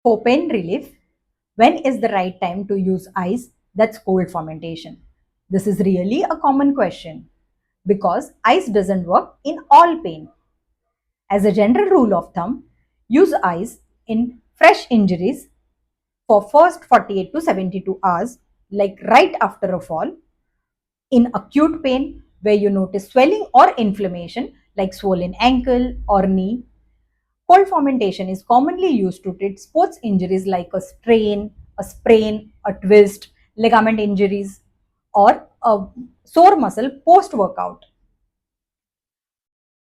For pain relief, when is the right time to use ice? That's cold fomentation. This is really a common question because ice doesn't work in all pain. As a general rule of thumb, use ice in fresh injuries for first 48 to 72 hours, like right after a fall. In acute pain, where you notice swelling or inflammation, like swollen ankle or knee, cold fomentation is commonly used to treat sports injuries like a strain, a sprain, a twist, ligament injuries, or a sore muscle post workout.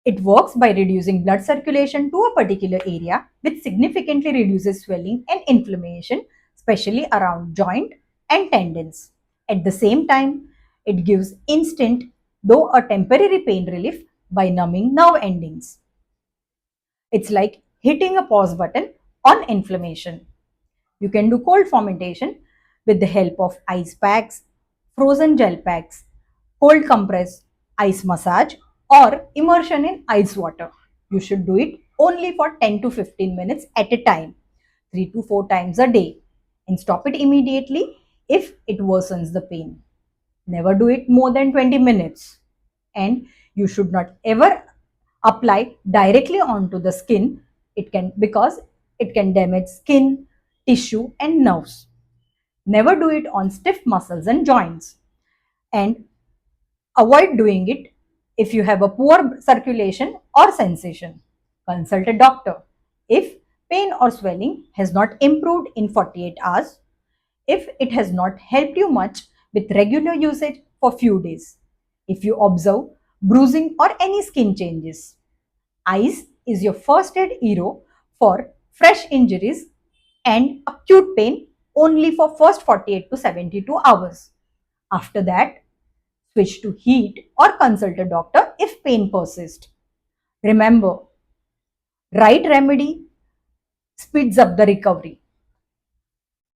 It works by reducing blood circulation to a particular area, which significantly reduces swelling and inflammation, especially around joint and tendons. At the same time, it gives instant, though a temporary pain relief by numbing nerve endings. It's like hitting a pause button on inflammation. You can do cold fomentation with the help of ice packs, frozen gel packs, cold compress, ice massage, or immersion in ice water. You should do it only for 10 to 15 minutes at a time, 3 to 4 times a day, and stop it immediately if it worsens the pain. Never do it more than 20 minutes. And you should not ever apply directly onto the skin. It can because it can damage skin, tissue and nerves. Never do it on stiff muscles and joints. And avoid doing it if you have a poor circulation or sensation. Consult a doctor. If pain or swelling has not improved in 48 hours, if it has not helped you much with regular usage for few days, if you observe bruising or any skin changes. Ice is your first aid hero for fresh injuries and acute pain only for first 48 to 72 hours. After that, switch to heat or consult a doctor if pain persists. Remember, right remedy speeds up the recovery.